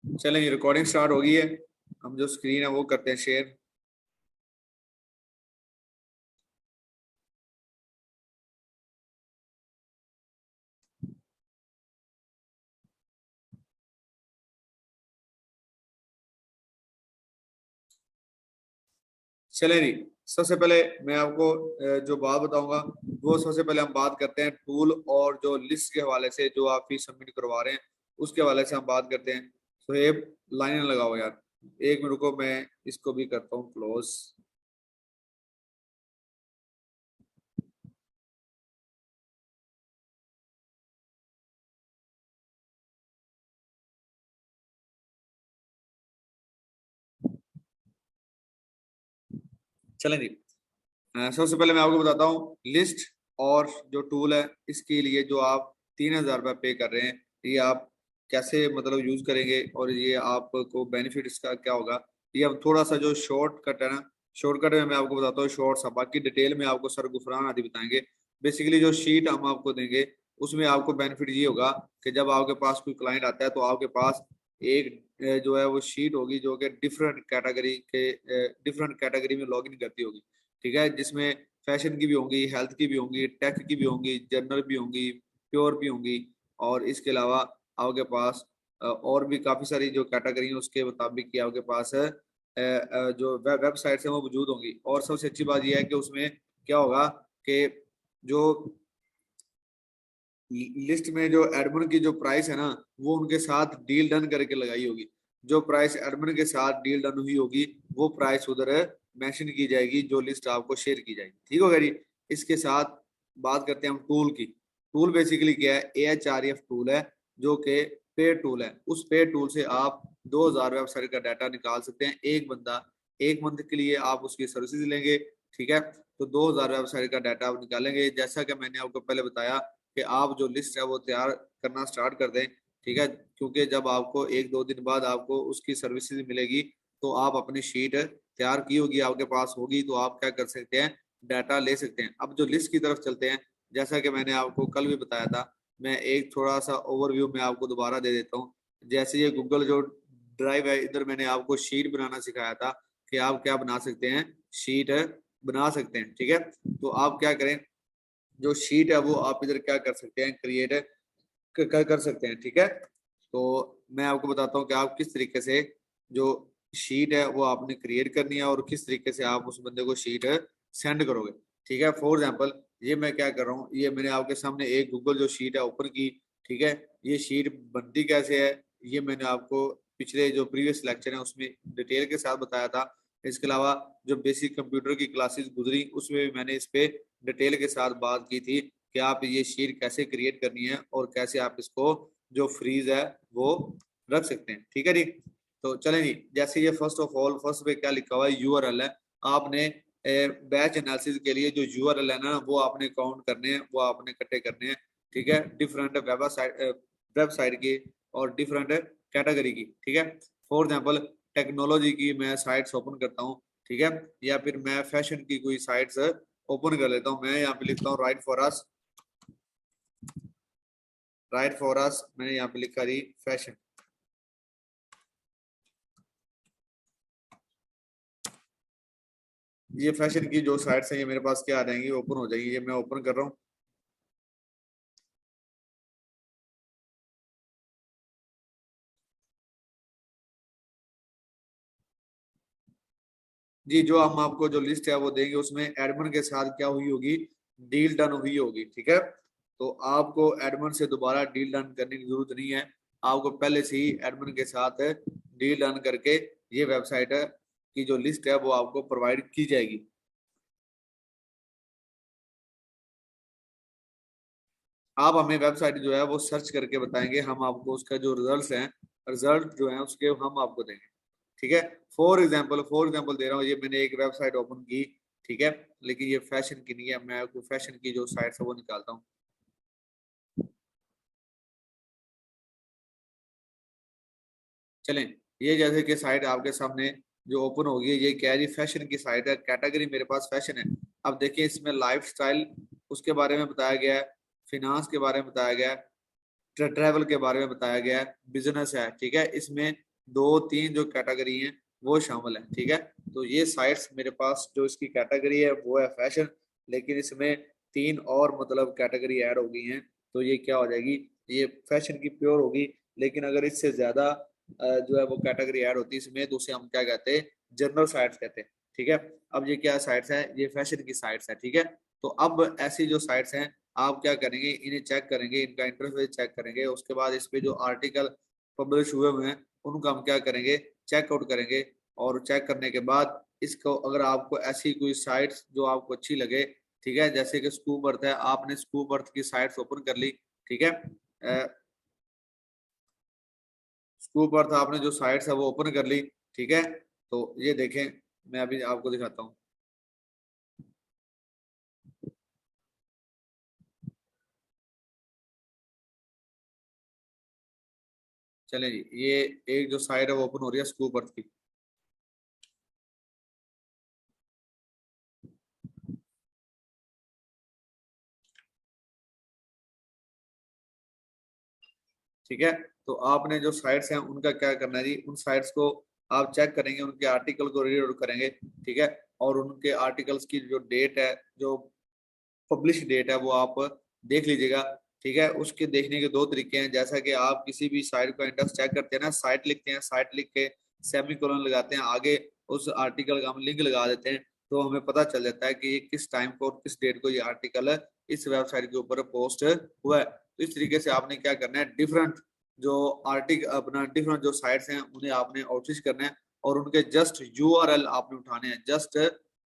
चलें, recording start हो गई है। हम जो स्क्रीन है वो करते हैं शेयर। चलें जी, सबसे पहले मैं आपको जो बात बताऊंगा वो सबसे पहले हम बात करते हैं टूल और जो लिस्ट के हवाले से, जो आप फीस सबमिट करवा रहे हैं उसके हवाले से हम बात करते हैं। तो ये लाइन लगाओ यार, एक मिनट को मैं इसको भी करता हूँ क्लोज। चलें जी, सबसे पहले मैं आपको बताता हूँ लिस्ट और जो टूल है इसके लिए जो आप 3,000 रुपये पे कर रहे हैं, ये आप कैसे मतलब यूज करेंगे और ये आपको बेनिफिट इसका क्या होगा। ये अब थोड़ा सा जो शॉर्टकट है ना, शॉर्टकट में मैं आपको बताता हूँ शॉर्ट सा, बाकी डिटेल में आपको सर गुफरान आदि बताएंगे। बेसिकली जो शीट हम आपको देंगे उसमें आपको बेनिफिट ये होगा कि जब आपके पास कोई क्लाइंट आता है तो आपके पास एक जो है वो शीट होगी जो कि डिफरेंट कैटेगरी में लॉगिन करती होगी। ठीक है, जिसमें फैशन की भी होंगी, हेल्थ की भी होंगी, टेक की भी होंगी, जनरल भी होंगी, प्योर भी होंगी। और इसके अलावा आपके पास और भी काफी सारी जो कैटेगरी है उसके मुताबिक की आपके पास जो वेबसाइट है वो मौजूद होंगी। और सबसे अच्छी बात यह है कि उसमें क्या होगा कि जो लिस्ट में जो एडमिन की जो प्राइस है ना वो उनके साथ डील डन करके लगाई होगी। जो प्राइस एडमिन के साथ डील डन हुई होगी वो प्राइस उधर मेंशन की जाएगी, जो लिस्ट आपको शेयर की जाएगी। ठीक होगा जी। इसके साथ बात करते हैं हम टूल की। टूल बेसिकली क्या है, AHREF टूल है जो कि पेड टूल है। उस पेड टूल से आप 2,000 वेबसाइट का डाटा निकाल सकते हैं। एक बंदा एक मंथ के लिए आप उसकी सर्विसेज लेंगे। ठीक है, तो 2,000 वेबसाइट का डाटा आप निकालेंगे। जैसा कि मैंने आपको पहले बताया कि आप जो लिस्ट है वो तैयार करना स्टार्ट कर दें। ठीक है, क्योंकि जब आपको एक दो दिन बाद आपको उसकी सर्विसेज मिलेगी तो आप अपनी शीट तैयार की होगी, आपके पास होगी, तो आप क्या कर सकते हैं, डाटा ले सकते हैं। अब जो लिस्ट की तरफ चलते हैं, जैसा कि मैंने आपको कल भी बताया था, मैं एक थोड़ा सा ओवरव्यू में आपको दोबारा दे देता हूँ। जैसे ये गूगल जो ड्राइव है, इधर मैंने आपको शीट बनाना सिखाया था कि आप क्या बना सकते हैं, शीट बना सकते हैं। ठीक है, तो आप क्या करें, जो शीट है वो आप इधर क्या कर सकते हैं, क्रिएट कर सकते हैं। ठीक है, तो मैं आपको बताता हूँ कि आप किस तरीके से जो शीट है वो आपने क्रिएट करनी है और किस तरीके से आप उस बंदे को शीट सेंड करोगे। ठीक है, फॉर एग्जांपल ये मैं क्या कर रहा हूँ, ये मैंने आपके सामने एक गूगल जो शीट है ओपन की। ठीक है, ये शीट बनती कैसे है ये मैंने आपको पिछले जो प्रीवियस लेक्चर है उसमें डिटेल के साथ बताया था। इसके अलावा जो बेसिक कंप्यूटर की क्लासेस गुजरी उसमें भी मैंने इस पे डिटेल के साथ बात की थी कि आप ये शीट कैसे क्रिएट करनी है और कैसे आप इसको जो फ्रीज है वो रख सकते हैं। ठीक है जी, तो चलें जी। जैसे ये फर्स्ट ऑफ ऑल फर्स्ट पे क्या लिखा हुआ है, यूआरएल है। आपने बैच एनालिसिस के लिए जो यूआरएल है ना वो आपने काउंट करने हैं, वो आपने इकट्ठे करने हैं। ठीक है, डिफरेंट वेबसाइट की और डिफरेंट कैटेगरी की। ठीक है, फॉर एग्जाम्पल टेक्नोलॉजी की मैं साइट्स ओपन करता हूँ। ठीक है, या फिर मैं फैशन की कोई साइट्स ओपन कर लेता हूँ। मैं यहाँ पे लिखता हूँ right for us, right for us मैंने यहाँ पे लिखा जी फैशन। ये फैशन की जो साइट्स हैं ये मेरे पास क्या आ जाएंगी, ओपन हो जाएंगी। ये मैं ओपन कर रहा हूँ। जी, जो हम आपको जो लिस्ट है वो देंगे उसमें एडमिन के साथ क्या हुई होगी, डील डन हुई होगी। ठीक है, तो आपको एडमिन से दोबारा डील डन करने की जरूरत नहीं है। आपको पहले से ही एडमिन के साथ डील डन करके ये वेबसाइट की जो लिस्ट है वो आपको प्रोवाइड की जाएगी। आप हमें वेबसाइट जो है वो सर्च करके बताएंगे, हम आपको उसका जो रिजल्ट है, रिजल्ट जो है उसके हम आपको देंगे। ठीक है, फॉर एग्जाम्पल दे रहा हूँ, ये मैंने एक वेबसाइट ओपन की। ठीक है, लेकिन ये फैशन की नहीं है, मैं आपको फैशन की जो साइट है वो निकालता हूँ। चलें, ये जैसे कि साइट आपके सामने जो ओपन होगी, ये क्या है जी, फैशन की साइट है, कैटेगरी मेरे पास फैशन है। अब देखिए इसमें लाइफ स्टाइल उसके बारे में बताया गया है, फिनांस के बारे में बताया गया है, ट्रैवल के बारे में बताया गया है, बिजनेस है। ठीक है, इसमें दो तीन जो कैटेगरी है वो शामिल है। ठीक है, तो ये साइट्स मेरे पास जो इसकी कैटेगरी है वो है फैशन, लेकिन इसमें तीन और मतलब कैटेगरी ऐड हो गई हैं, तो ये क्या हो जाएगी, ये फैशन की प्योर होगी। लेकिन अगर इससे ज्यादा जो है वो कैटेगरी ऐड होती है इसमें, तो उसे हम क्या कहते हैं, जनरल साइट्स कहते हैं। ठीक है, अब ये क्या साइट्स है, ये फैशन की साइट्स है। ठीक है, तो अब ऐसी जो साइट्स हैं आप क्या करेंगे, इन्हें चेक करेंगे, इनका इंटरफेस चेक करेंगे, उसके बाद इस पे जो आर्टिकल पब्लिश हुए हुए हैं उनको हम क्या करेंगे, चेकआउट करेंगे। और चेक करने के बाद इसको, अगर आपको ऐसी कोई साइट्स जो आपको अच्छी लगे, ठीक है, जैसे कि स्कूप अर्थ है, आपने स्कूप अर्थ की साइट्स ओपन कर ली। ठीक है, स्कूप अर्थ आपने जो साइट्स है वो ओपन कर ली। ठीक है, तो ये देखें, मैं अभी आपको दिखाता हूँ। चले जी, ये एक जो साइट है वो ओपन हो रही है स्कूप अर्थ की। ठीक है, तो आपने जो साइट्स हैं उनका क्या करना है जी, उन साइट्स को आप चेक करेंगे, उनके आर्टिकल को रीड आउट करेंगे। ठीक है, और उनके आर्टिकल्स की जो डेट है, जो पब्लिश डेट है, वो आप देख लीजिएगा। ठीक है, उसके देखने के दो तरीके हैं, जैसा कि आप किसी भी साइट का इंडेक्स चेक करते हैं ना, साइट लिखते हैं, साइट लिख के सेमी कोलन लगाते हैं, आगे उस आर्टिकल का हम लिंक लगा देते हैं, तो हमें पता चल जाता है कि ये किस टाइम को और किस डेट को ये आर्टिकल इस वेबसाइट के ऊपर पोस्ट हुआ है। तो इस तरीके से आपने क्या करना है, डिफरेंट जो आर्टिकल अपना डिफरेंट जो साइट्स हैं उन्हें आपने आउटरीच करना है, और उनके जस्ट यूआरएल आपने उठाने हैं, जस्ट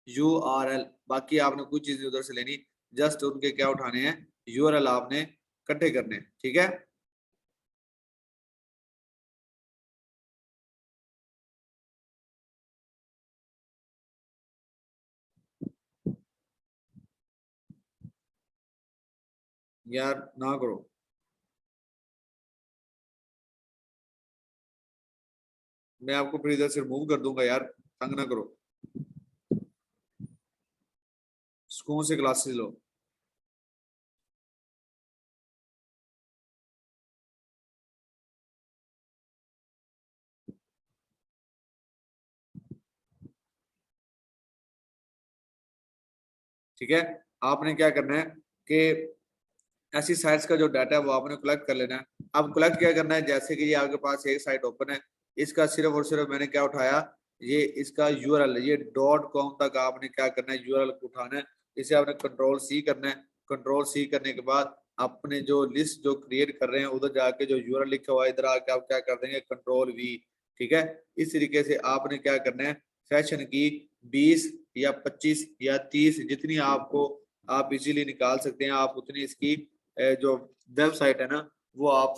यूआरएल, बाकी आपने कुछ चीजें उधर से लेनी, जस्ट उनके क्या उठाने हैं, यूआरएल आपने इकट्ठे करने हैं। ठीक है, यार ना करो, मैं आपको फिर इधर से रिमूव कर दूंगा यार, तंग ना करो, सुकून से क्लासेस लो। ठीक है, आपने क्या करना है कि ऐसी साइट्स का जो डाटा है वो आपने कलेक्ट कर लेना है। अब कलेक्ट क्या करना है, जैसे कि ये आपके पास एक साइट ओपन है, इसका सिर्फ और सिर्फ मैंने क्या उठाया, ये इसका यूआरएल, ये डॉट कॉम तक आपने क्या करना है, यूआरएल को उठाना है। इसे आपने कंट्रोल सी करना है, कंट्रोल सी करने के बाद अपने जो लिस्ट जो क्रिएट कर रहे हैं उधर जाके जो यूआरएल लिखा हुआ है इधर आके आप क्या कर देंगे, कंट्रोल वी। ठीक है, इस तरीके से आपने क्या करना है, फैशन की 20 या 25 या 30 जितनी आपको आप इजीली निकाल सकते हैं, आप उतनी इसकी जो वेबसाइट है ना वो आप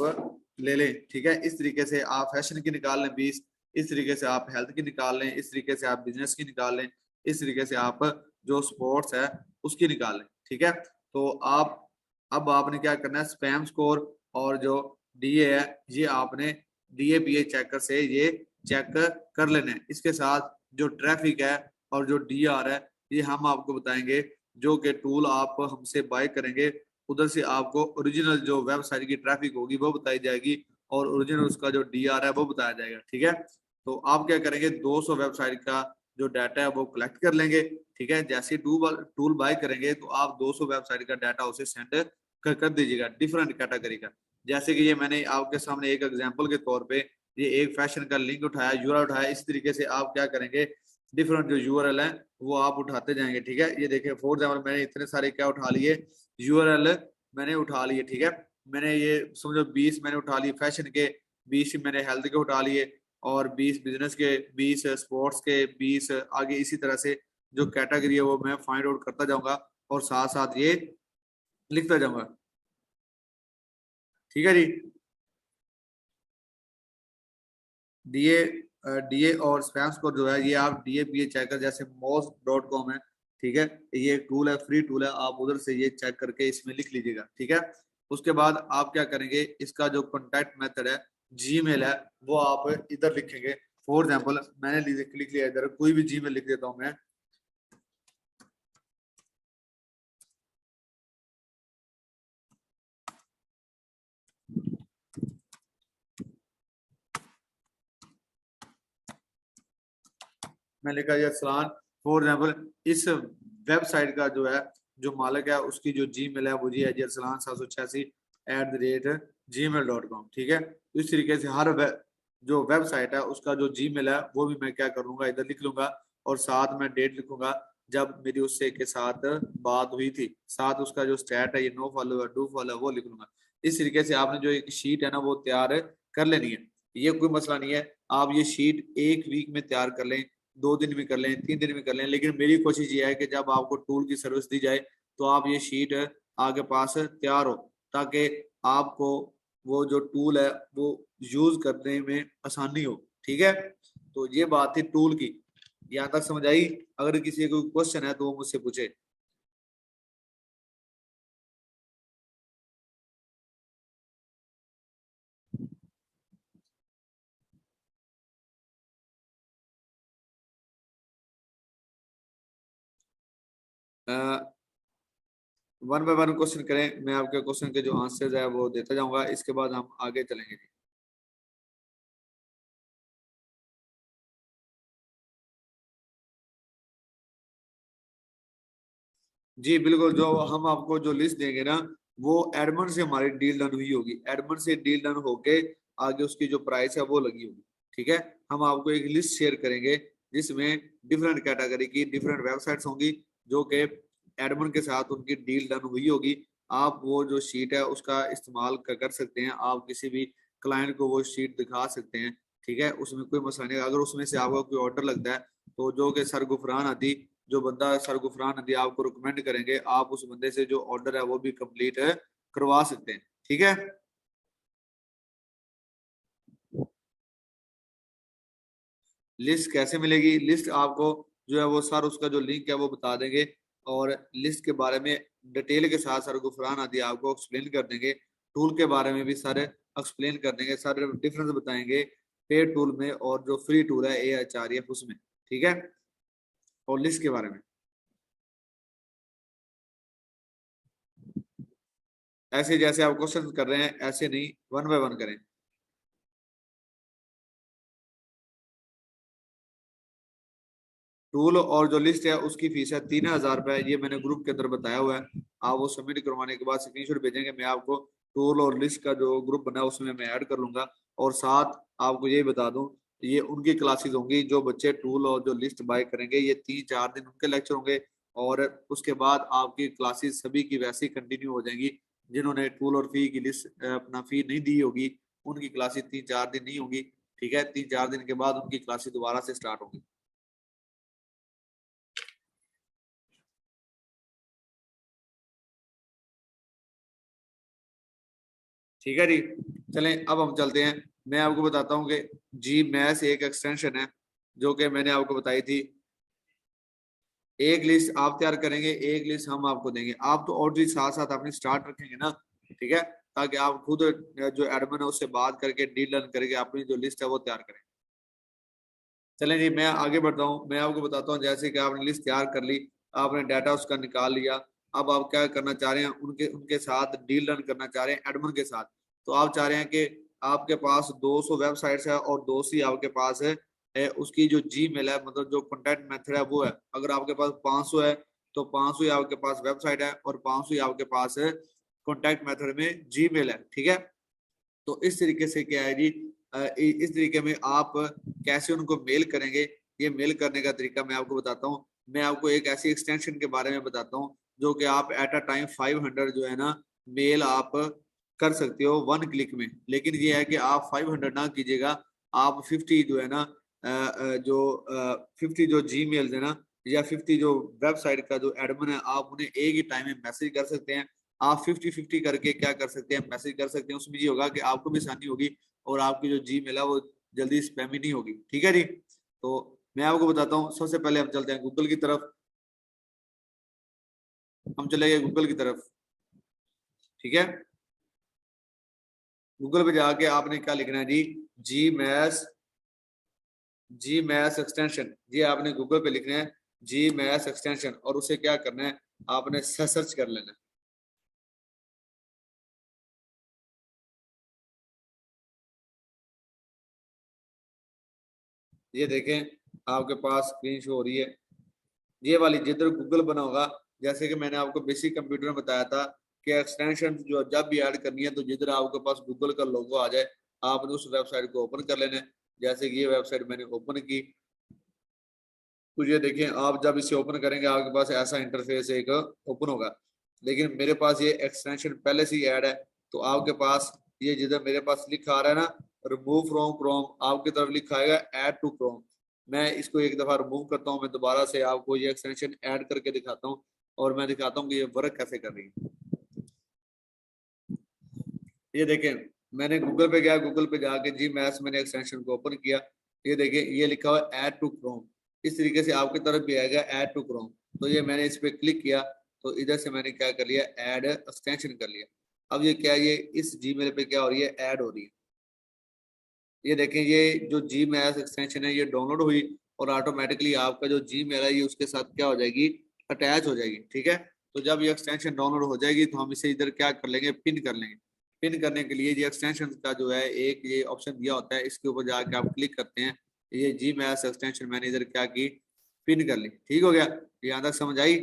ले लें। ठीक है, इस तरीके से आप फैशन की निकाल लें 20, इस तरीके से आप हेल्थ की निकाल लें, इस तरीके से आप बिजनेस की निकाल लें, इस तरीके से आप जो स्पोर्ट्स है उसकी निकाल लें। ठीक है, तो आप अब आपने क्या करना है, स्पैम स्कोर और जो डीए है ये आपने डीएपीए चेकर से ये चेक कर लेना है। इसके साथ जो ट्रैफिक है और जो डीआर है ये हम आपको बताएंगे, जो कि टूल आप हमसे बाय करेंगे उधर से आपको ओरिजिनल जो वेबसाइट की ट्रैफिक होगी वो बताई जाएगी, और ओरिजिनल उसका जो डीआर है वो बताया जाएगा। ठीक है, तो आप क्या करेंगे, 200 वेबसाइट का जो डाटा है वो कलेक्ट कर लेंगे। ठीक है, जैसे टूल बाय करेंगे तो आप 200 वेबसाइट का डाटा उसे सेंड कर दीजिएगा, डिफरेंट कैटेगरी का। जैसे कि ये मैंने आपके सामने एक एग्जांपल के तौर पे ये एक फैशन का लिंक उठाया, यूआरएल उठाया, इस तरीके से आप क्या करेंगे, डिफरेंट जो यूआरएल है वो आप उठाते जाएंगे। ठीक है, ये देखिए फॉर एग्जाम्पल मैंने इतने सारे क्या उठा लिए, यूआरएल मैंने उठा लिए। ठीक है, मैंने ये समझो 20 मैंने उठा लिए फैशन के, 20 मैंने हेल्थ के उठा लिए, और 20 बिजनेस के, 20 स्पोर्ट्स के, 20 आगे इसी तरह से जो कैटेगरी है वो मैं फाइंड आउट करता जाऊंगा और साथ साथ ये लिखता जाऊंगा। ठीक है जी, डीए डीए और स्पैम स्कोर जो है ये आप डीएपीए चेकर जैसे मोस्ट डॉट कॉम है। ठीक है, ये एक टूल है, फ्री टूल है, आप उधर से ये चेक करके इसमें लिख लीजिएगा। ठीक है, उसके बाद आप क्या करेंगे, इसका जो कॉन्टैक्ट मेथड है, जीमेल है, वो आप इधर लिखेंगे। फॉर एग्जाम्पल मैंने लिख लिया इधर, कोई भी जीमेल लिख देता हूँ मैं। मैं लिखा जी अरसलान, फॉर एग्जाम्पल इस वेबसाइट का जो है जो मालिक है उसकी जो जीमेल है वो जी है जी अरसलान 786@gmail.com। ठीक है, तो इस तरीके से हर जो वेबसाइट है उसका जो जीमेल है वो भी मैं क्या करूंगा इधर लिख लूंगा, और साथ में डेट लिखूंगा जब मेरी उससे के साथ बात हुई थी, साथ उसका जो स्टैट है ये नो फॉलो है डू फॉलो है वो लिख लूंगा। इस तरीके से आपने जो एक शीट है ना वो तैयार कर लेनी है, ये कोई मसला नहीं है। आप ये शीट एक वीक में तैयार कर लें, 2 दिन में कर लें, 3 दिन में कर लें, लेकिन मेरी कोशिश ये है कि जब आपको टूल की सर्विस दी जाए तो आप ये शीट आपके पास तैयार हो, ताकि आपको वो जो टूल है वो यूज करने में आसानी हो। ठीक है, तो ये बात थी टूल की, यहाँ तक समझ आई? अगर किसी को क्वेश्चन है तो वो मुझसे पूछे। वन बाय वन क्वेश्चन करें, मैं आपके क्वेश्चन के जो आंसर्स है वो देता जाऊंगा, इसके बाद हम आगे चलेंगे। जी बिल्कुल, जो हम आपको जो लिस्ट देंगे ना वो एडमंड से हमारी डील डन हुई होगी, एडमंड से डील डन होके आगे उसकी जो प्राइस है वो लगी होगी। ठीक है, हम आपको एक लिस्ट शेयर करेंगे जिसमें डिफरेंट कैटेगरी की डिफरेंट वेबसाइट्स होंगी जो कि एडमंड के साथ उनकी डील डन हुई होगी। आप वो जो शीट है उसका इस्तेमाल कर सकते हैं, आप किसी भी क्लाइंट को वो शीट दिखा सकते हैं। ठीक है, उसमें कोई मसला नहीं। अगर उसमें से आपका कोई ऑर्डर लगता है तो जो कि सर गुफरान अदी, जो बंदा सर गुफरान नदी आपको रिकमेंड करेंगे, आप उस बंदे से जो ऑर्डर है वो भी कंप्लीट करवा सकते हैं। ठीक है, लिस्ट कैसे मिलेगी? लिस्ट आपको जो है वो सर उसका जो लिंक है वो बता देंगे, और लिस्ट के बारे में डिटेल के साथ सर गुफरान आदि आपको एक्सप्लेन कर देंगे। टूल के बारे में भी सर एक्सप्लेन कर देंगे, सर डिफरेंस बताएंगे पेड टूल में और जो फ्री टूल है AHREF उसमें। ठीक है, और लिस्ट के बारे में ऐसे जैसे आप क्वेश्चन कर रहे हैं ऐसे नहीं, वन बाय वन करें। टूल और जो लिस्ट है उसकी फीस है 3,000 रुपए, ये मैंने ग्रुप के अंदर बताया हुआ है। आप वो सबमिट करवाने के बाद स्क्रीनशॉट भेजेंगे, मैं आपको टूल और लिस्ट का जो ग्रुप बना है उसमें मैं ऐड कर लूंगा। और साथ आपको ये बता दूं, ये उनकी क्लासेस होंगी जो बच्चे टूल और जो लिस्ट बाय करेंगे, ये 3-4 दिन उनके लेक्चर होंगे, और उसके बाद आपकी क्लासेस सभी की वैसी कंटिन्यू हो जाएंगी। जिन्होंने टूल और फी की लिस्ट अपना फी नहीं दी होगी उनकी क्लासेस 3-4 दिन नहीं होगी। ठीक है, 3-4 दिन के बाद उनकी क्लासेस दोबारा से स्टार्ट होंगी। ठीक है जी, चलें अब हम चलते हैं। मैं आपको बताता हूँ कि जी मैथ एक एक्सटेंशन है जो कि मैंने आपको बताई थी। एक लिस्ट आप तैयार करेंगे, एक लिस्ट हम आपको देंगे, आप तो ऑलरेडी साथ साथ अपनी स्टार्ट रखेंगे ना। ठीक है, ताकि आप खुद जो एडमिन है उससे बात करके डील डन करके अपनी जो लिस्ट है वो तैयार करें। चलें जी, मैं आगे बढ़ता हूँ। मैं आपको बताता हूँ, जैसे कि आपने लिस्ट तैयार कर ली, आपने डाटा उसका निकाल लिया, अब आप क्या करना चाह रहे हैं, उनके उनके साथ डील रन करना चाह रहे हैं एडमिन के साथ। तो आप चाह रहे हैं कि आपके पास 200 वेबसाइट्स है और 200 ही आपके पास है उसकी जो जीमेल है, मतलब जो कॉन्टेक्ट मेथड है वो है। अगर आपके पास 500 है तो 500 ही आपके पास वेबसाइट है और 500 ही आपके पास है कॉन्टेक्ट मेथड में जीमेल है। ठीक है, तो इस तरीके से क्या है जी, इस तरीके में आप कैसे उनको मेल करेंगे, ये मेल करने का तरीका मैं आपको बताता हूँ। मैं आपको एक ऐसी एक्सटेंशन के बारे में बताता हूँ जो कि आप एट अ टाइम 500 जो है ना मेल आप कर सकते हो 1 क्लिक में। लेकिन ये है कि आप 500 ना कीजिएगा, आप 50 जो है ना जो 50 जो जी मेल है ना या 50 जो वेबसाइट का जो एडमिन है आप उन्हें एक ही टाइम में मैसेज कर सकते हैं। आप 50-50 करके क्या कर सकते हैं, मैसेज कर सकते हैं। उसमें ये होगा कि आपको भी आसानी होगी और आपकी जो जी मेल है वो जल्दी स्पैम ही नहीं होगी। ठीक है जी, तो मैं आपको बताता हूँ। सबसे पहले हम चलते हैं गूगल की तरफ, हम चले गए गूगल की तरफ। ठीक है, गूगल पे जाके आपने क्या लिखना है जी, जी मैथ, जी मैथ एक्सटेंशन, जी आपने गूगल पे लिखना है जी मैथ एक्सटेंशन, और उसे क्या करना है आपने सर्च कर लेना है। ये देखें, आपके पास स्क्रीन शो हो रही है, ये वाली जिधर गूगल बना होगा, जैसे कि मैंने आपको बेसिक कंप्यूटर में बताया था कि एक्सटेंशन जो जब भी ऐड करनी है तो जिधर आपके पास गूगल का लोगो आ जाए आपने उस वेबसाइट को ओपन कर लेना है। जैसे कि ये वेबसाइट मैंने ओपन की, तो ये देखिए आप जब इसे ओपन करेंगे आपके पास ऐसा इंटरफेस एक ओपन होगा, लेकिन मेरे पास ये एक्सटेंशन पहले से ही ऐड है। तो आपके पास ये जिधर मेरे पास लिखा आ रहा है ना, रिमूव फ्रॉम क्रोम, आपकी तरफ लिखा आएगा ऐड टू क्रोम। मैं इसको एक दफा रिमूव करता हूँ, मैं दोबारा से आपको ये एक्सटेंशन ऐड करके दिखाता हूँ और मैं दिखाता हूँ कि ये वर्क कैसे कर रही है। ये देखें, मैंने गूगल पे गया, गूगल पे जाके जी मैथ्स मैंने एक्सटेंशन को ओपन किया, ये देखिए ये लिखा हुआ ऐड टू क्रोम। इस तरीके से आपकी तरफ भी आएगा ऐड टू क्रोम। तो ये मैंने इस पे क्लिक किया तो इधर से मैंने क्या कर लिया, ऐड एक्सटेंशन कर लिया। अब ये क्या, ये इस जीमेल पे क्या हो रही है, ऐड हो रही है। ये देखें ये जो जी मैथ एक्सटेंशन है ये डाउनलोड हुई और ऑटोमेटिकली आपका जो जी मेल है ये उसके साथ क्या हो जाएगी, अटैच हो जाएगी। ठीक है, तो जब ये एक्सटेंशन डाउनलोड हो जाएगी तो हम इसे इधर क्या कर लेंगे, पिन कर लेंगे। पिन करने के लिए ये एक्सटेंशन का जो है एक ये ऑप्शन दिया होता है, इसके ऊपर जाके आप क्लिक करते हैं। ये जी मैथ एक्सटेंशन मैंने इधर क्या की, पिन कर ली। ठीक हो गया, यहाँ तक समझ आई।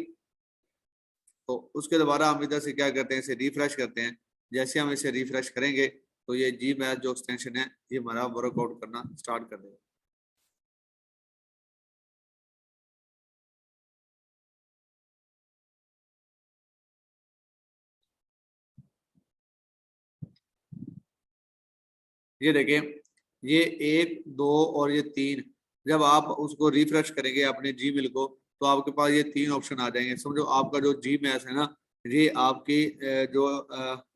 तो उसके दोबारा हम इधर से क्या करते हैं, इसे रिफ्रेश करते हैं। जैसे हम इसे रिफ्रेश करेंगे तो ये जी मैथ जो एक्सटेंशन है ये हमारा वर्कआउट करना स्टार्ट कर देगा। ये देखिए ये एक दो और ये तीन, जब आप उसको रिफ्रेश करेंगे अपने जीमेल को तो आपके पास ये तीन ऑप्शन आ जाएंगे। समझो आपका जो जी मैस है ना, ये आपकी जो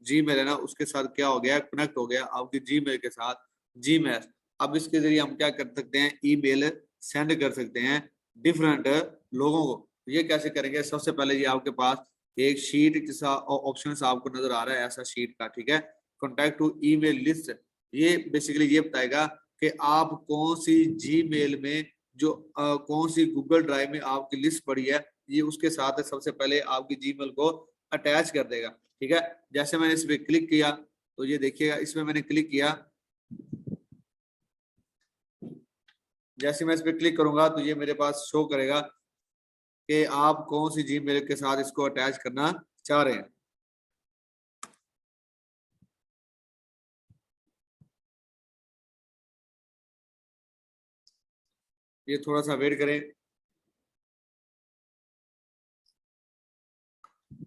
जी मेल है ना उसके साथ क्या हो गया, कनेक्ट हो गया आपकी जी मेल के साथ जी मैस। अब इसके जरिए हम क्या कर सकते हैं, ईमेल सेंड कर सकते हैं डिफरेंट लोगों को। ये कैसे करेंगे, सबसे पहले ये आपके पास एक शीट जैसा ऑप्शन आपको नजर आ रहा है ऐसा शीट का। ठीक है, कॉन्टैक्ट टू ईमेल लिस्ट, ये बेसिकली ये बताएगा कि आप कौन सी जी मेल में जो कौन सी गूगल ड्राइव में आपकी लिस्ट पड़ी है, ये उसके साथ सबसे पहले आपकी जीमेल को अटैच कर देगा। ठीक है, जैसे मैंने इस पर क्लिक किया तो ये देखिएगा, इसमें मैंने क्लिक किया, जैसे मैं इस पर क्लिक करूंगा तो ये मेरे पास शो करेगा कि आप कौन सी जी मेल के साथ इसको अटैच करना चाह रहे हैं। ये थोड़ा सा वेट करें।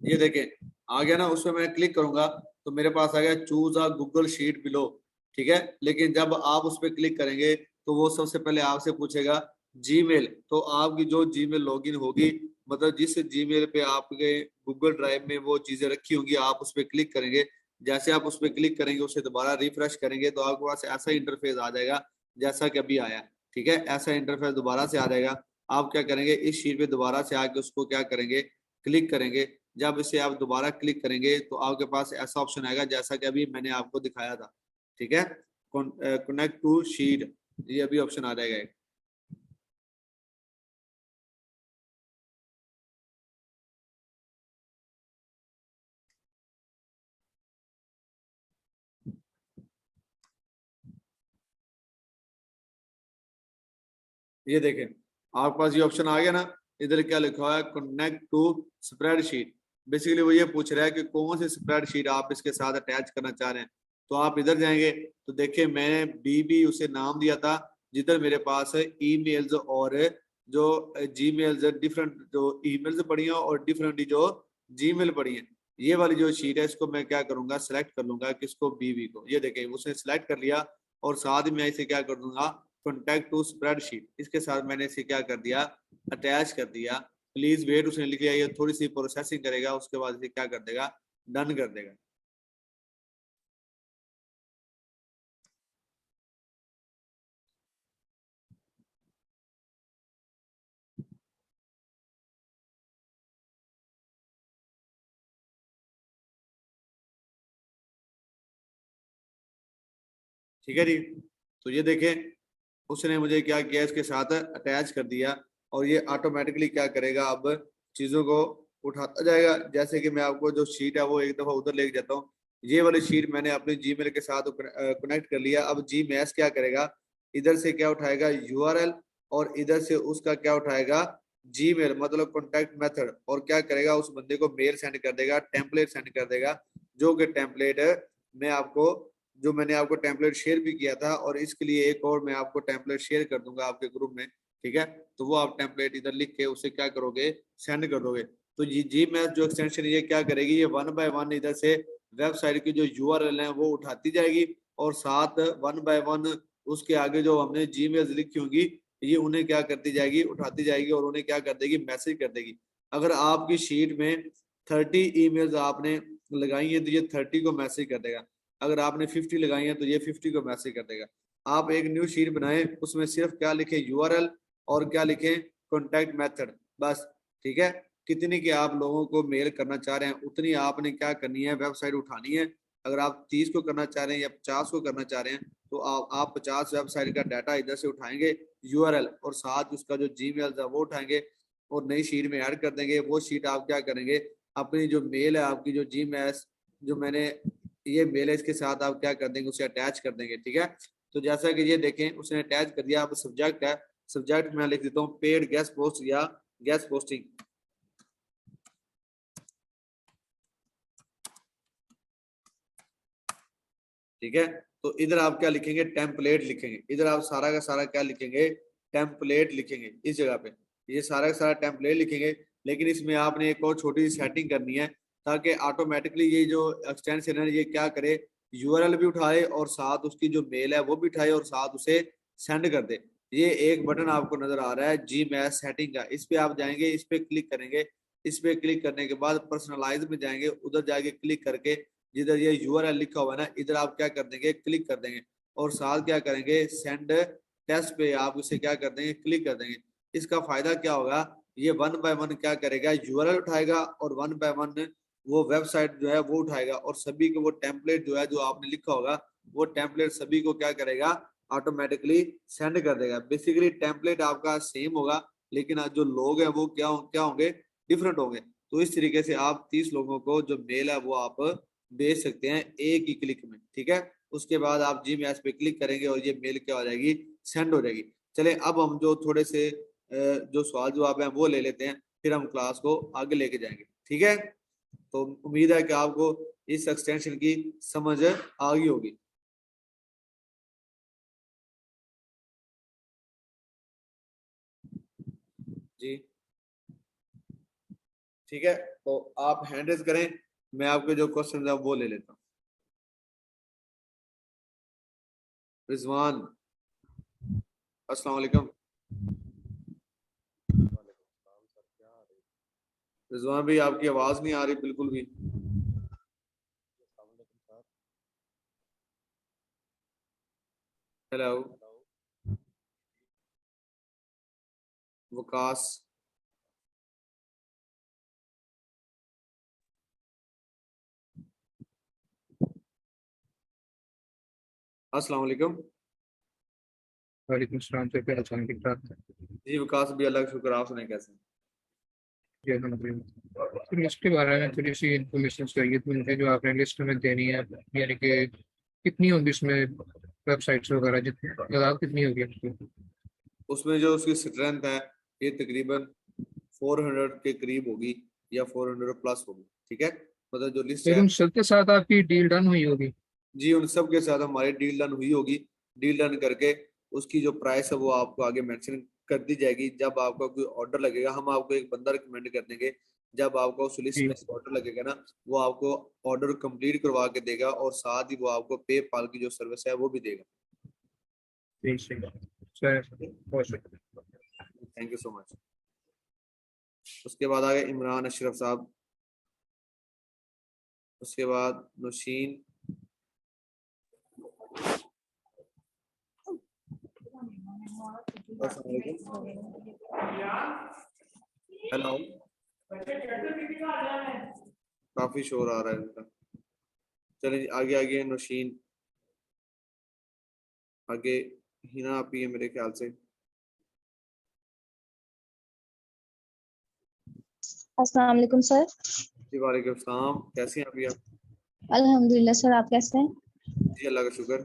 ये देखें आ गया ना, उसमें मैं क्लिक करूंगा तो मेरे पास आ गया choose a Google sheet below. ठीक है, लेकिन जब आप उस पर क्लिक करेंगे तो वो सबसे पहले आपसे पूछेगा जीमेल। तो आपकी जो जीमेल लॉगिन होगी, मतलब जिस जीमेल पे आपके गूगल ड्राइव में वो चीजें रखी होंगी, आप उस पर क्लिक करेंगे। जैसे आप उस पर क्लिक करेंगे उसे दोबारा रिफ्रेश करेंगे तो आपके पास ऐसा इंटरफेस आ जाएगा जैसा कि अभी आया। ठीक है, ऐसा इंटरफेस दोबारा से आ जाएगा। आप क्या करेंगे, इस शीट पे दोबारा से आके उसको क्या करेंगे, क्लिक करेंगे। जब इसे आप दोबारा क्लिक करेंगे तो आपके पास ऐसा ऑप्शन आएगा जैसा कि अभी मैंने आपको दिखाया था। ठीक है, कनेक्ट टू शीट, ये अभी ऑप्शन आ जाएगा। ये देखें आपके पास ये ऑप्शन आ गया ना, इधर क्या लिखा हुआ है, कनेक्ट टू स्प्रेडशीट। बेसिकली वो ये पूछ रहा है कि कौन सी स्प्रेडशीट आप इसके साथ अटैच करना चाह रहे हैं। तो आप इधर जाएंगे तो देखिए मैंने बी उसे नाम दिया था, जिधर मेरे पास है ईमेल्स और जो जीमेल्स डिफरेंट जो ईमेल्स पड़ी हैं और डिफरेंट जो जीमेल पड़ी हैं। ये वाली जो शीट है इसको मैं क्या करूंगा, सेलेक्ट कर लूंगा किसको, बीबी को। ये देखें उसने सेलेक्ट कर लिया और साथ ही मैं इसे क्या कर दूंगा, कॉन्टैक्ट टू स्प्रेडशीट, इसके साथ मैंने इसे क्या कर दिया, अटैच कर दिया। प्लीज वेट उसने लिख लिया, ये थोड़ी सी प्रोसेसिंग करेगा उसके बाद इसे क्या कर देगा, डन कर देगा। ठीक है जी, तो ये देखें उसने मुझे क्या किया, इसके साथ अटैच कर दिया और ये ऑटोमेटिकली क्या करेगा, अब चीजों को उठाता जाएगा। जैसे कि मैं आपको जो शीट है वो एक दफा उधर लेके जाता हूँ। ये वाली शीट मैंने अपने जीमेल के साथ कनेक्ट कर लिया। अब जी मैस क्या करेगा, इधर से क्या उठाएगा, यूआरएल और इधर से उसका क्या उठाएगा, जीमेल मतलब कॉन्टेक्ट मेथड, और क्या करेगा, उस बंदे को मेल सेंड कर देगा, टेम्पलेट सेंड कर देगा, जो कि टेम्पलेट मैं आपको, जो मैंने आपको टेम्पलेट शेयर भी किया था, और इसके लिए एक और मैं आपको टेम्पलेट शेयर कर दूंगा आपके ग्रुप में, ठीक है। तो वो आप टेम्पलेट इधर लिख के उसे क्या करोगे, सेंड कर दोगे। तो ये जीमेल जो एक्सटेंशन ये क्या करेगी, ये 1 बाय 1 इधर से वेबसाइट की जो यूआरएल है वो उठाती जाएगी, और साथ 1 बाय 1 उसके आगे जो हमने जीमेल लिखी होंगी ये उन्हें क्या करती जाएगी, उठाती जाएगी, और उन्हें क्या कर देगी, मैसेज कर देगी। अगर आपकी शीट में 30 ईमेल्स आपने लगाई है तो ये 30 को मैसेज कर देगा, अगर आपने 50 लगाई है तो ये 50 को मैसेज कर देगा। आप एक न्यू शीट बनाए, उसमें सिर्फ क्या लिखे, यूआरएल, और क्या लिखे, कॉन्टैक्ट मेथड, बस, ठीक है। कितनी के आप लोगों को मेल करना चाह रहे हैं उतनी आपने क्या करनी है, वेबसाइट उठानी है। अगर आप 30 को करना चाह रहे हैं या 50 को करना चाह रहे हैं तो आप 50 वेबसाइट का डाटा इधर से उठाएंगे, यूआरएल, और साथ उसका जो जीमेल है वो उठाएंगे और नई शीट में ऐड कर देंगे। वो शीट आप क्या करेंगे, अपनी जो मेल है आपकी, जो जीमेल जो मैंने ये मेल है इसके साथ आप क्या कर देंगे, उसे अटैच कर देंगे, ठीक है। तो जैसा कि ये देखें उसने अटैच कर दिया। अब सब्जेक्ट है, सब्जेक्ट में लिख देता हूँ पेड गेस्ट पोस्ट या गेस्ट पोस्टिंग, ठीक है। तो इधर आप क्या लिखेंगे, टेम्पलेट लिखेंगे, इधर आप सारा का सारा क्या लिखेंगे, टेम्पलेट लिखेंगे इस जगह पे, ये सारा का सारा टेम्पलेट लिखेंगे। लेकिन इसमें आपने एक और छोटी सी सेटिंग करनी है ताकि ऑटोमेटिकली ये जो एक्सटेंशन है ये क्या करे, यूआरएल भी उठाए और साथ उसकी जो मेल है वो भी उठाए और साथ उसे सेंड कर दे। ये एक बटन आपको नजर आ रहा है जी मैच सेटिंग का, इस पे आप जाएंगे, इस पे क्लिक करेंगे। इस पे क्लिक करने के बाद पर्सनलाइज में जाएंगे, उधर जाके क्लिक करके जिधर ये यूआरएल लिखा हुआ है ना इधर आप क्या कर देंगे, क्लिक कर देंगे, और साथ क्या करेंगे, सेंड टेस्ट पे आप उसे क्या कर देंगे, क्लिक कर देंगे। इसका फायदा क्या होगा, ये 1 बाय 1 क्या करेगा, यूआरएल उठाएगा और 1 बाय 1 वो वेबसाइट जो है वो उठाएगा, और सभी को वो टेम्पलेट जो है जो आपने लिखा होगा वो टेम्पलेट सभी को क्या करेगा, ऑटोमेटिकली सेंड कर देगा। बेसिकली टेम्पलेट आपका सेम होगा लेकिन जो लोग हैं वो क्या होंगे, डिफरेंट होंगे। तो इस तरीके से आप 30 लोगों को जो मेल है वो आप भेज सकते हैं एक ही क्लिक में, ठीक है। उसके बाद आप जी मैच पे क्लिक करेंगे और ये मेल क्या हो जाएगी, सेंड हो जाएगी। चले अब हम जो थोड़े से जो सवाल जवाब हैं वो ले लेते हैं, फिर हम क्लास को आगे लेके जाएंगे, ठीक है। तो उम्मीद है कि आपको इस एक्सटेंशन की समझ आ गई होगी। जी ठीक है, तो आप हैंड रेज करें, मैं आपके जो क्वेश्चन है वो ले लेता हूँ। रिजवान, अस्सलाम वालेकुम। रिजवान भाई आपकी आवाज नहीं आ रही बिल्कुल भी। हेलो वकास, अस्सलाम वालेकुम। वालेकुम सलाम से क्या हाल ठीक ठाक है। जी विकास भी, अल्लाह का शुक्र, आप सुनाए कैसे हैं? जी अल्हम्दुलिल्लाह। तो लिस्ट के बारे में थोड़ी सी इंफॉर्मेशन चाहिए थी मुझे, जो आपने लिस्ट में देनी है, यानी कि कितनी होगी इसमें वेबसाइट्स वगैरह, जितनी तादाद कितनी होगी आपकी। उसमें जो उसकी स्ट्रेंथ है ये तकरीबन 400 के करीब होगी या 400 प्लस होगी, ठीक है। मतलब जो लिस्ट फिर है, उन सबके साथ आपकी डील डन हुई होगी। जी उन सब के साथ हमारी डील डन हुई होगी। डील डन करके उसकी जो प्राइस है वो आपको आगे मेंशन कर दी जाएगी। जब आपका कोई ऑर्डर लगेगा हम आपको एक बंदा रिकमेंड कर देंगे, जब आपका उस लिस्ट जी में ऑर्डर लगेगा ना वो आपको ऑर्डर कंप्लीट करवा के देगा और साथ ही वो आपको पेपाल की जो सर्विस है वो भी देगा। जी सही सर, बहुत शुक्रिया। Thank you so much. उसके बाद आ गए इमरान अशरफ साहब, उसके बाद नौशीन, हेलो, काफी शोर आ रहा है इनका। चलिए आगे आगे नौशीन, आगे हिना आप ही है मेरे ख्याल से। अस्सलाम वालेकुम सर। जी वालेकुम सलाम, कैसे हैं अभी आप? अल्हम्दुलिल्लाह सर, आप कैसे हैं? जी अल्लाह का शुक्र।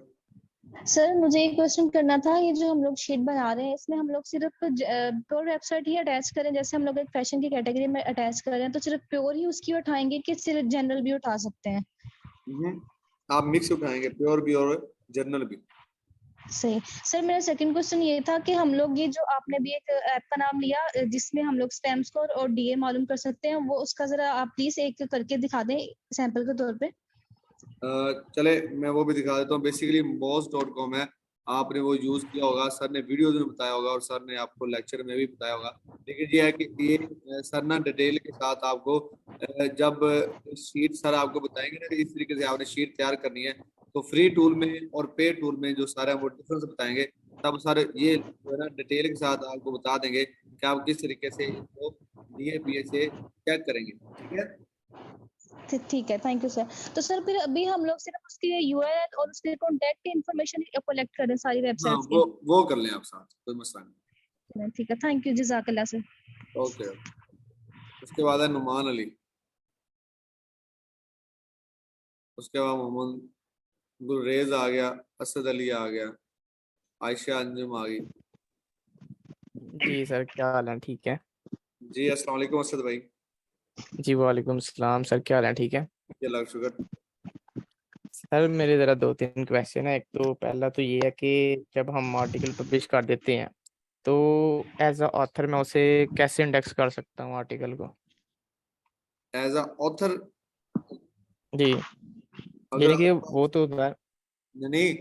सर मुझे एक क्वेश्चन करना था, ये जो हम लोग शीट बना रहे हैं इसमें हम लोग सिर्फ प्योर वेबसाइट ही अटैच करें? जैसे हम लोग एक फैशन की कैटेगरी में अटैच कर रहे हैं तो सिर्फ प्योर ही उसकी उठाएंगे कि सिर्फ जनरल भी उठा सकते हैं? आप मिक्स उठाएंगे, प्योर भी और जर्नल भी। सही। सर मेरा सेकंड क्वेश्चन ये था कि हम लोग ये जो आपने भी एक ऐप का नाम लिया जिसमें हम लोग स्पैम स्कोर और डीए मालूम कर सकते हैं, वो उसका जरा आप प्लीज एक करके दिखा दें सैंपल के तौर पे। चले मैं वो भी दिखा देता हूँ। बेसिकली moz.com है, आपने वो यूज किया होगा, सर ने वीडियोज में बताया होगा और सर ने आपको लेक्चर में भी बताया होगा। लेकिन ये है कि ये सर ना डिटेल के साथ आपको जब शीट सर आपको बताएंगे ना कि इस तरीके से आपने शीट तैयार करनी है, तो फ्री टूल में और पे टूल में जो सारा वो डिफरेंस बताएंगे, तब सर ये जो है ना डिटेल के साथ आपको बता देंगे कि आप किस तरीके से इसको DAPA से चेक करेंगे। ठीक है। ठीक है, थैंक यू सर। तो सर फिर अभी हम लोग सिर्फ उसके यूआरएल और उसके कॉन्टैक्ट इन्फॉर्मेशन कलेक्ट करें सारी हाँ, वेबसाइट्स की? वो कर लें आप साथ, कोई मसला नहीं। ठीक है, थैंक यू, जज़ाकल्लाह सर। ओके। उसके बाद है नुमान अली, उसके बाद मोहम्मद गुलरेज आ गया, असद अली आ गया, आयशा अंजुम आ गई। जी सर, क्या हाल है? ठीक है जी अस्सलाम वालेकुम असद भाई। जी, वालेकुम सलाम सर, क्या हाल है? ठीक है जी अल्लाह का शुक्र। सर, मेरे ज़रा दो तीन क्वेश्चन है। एक तो पहला तो ये है कि जब हम आर्टिकल पब्लिश कर देते हैं तो एज अ ऑथर मैं उसे कैसे इंडेक्स कर सकता हूँ आर्टिकल को? एज अ ऑथर, जी, अगर यानी कि आपके वो पास, तो नहीं,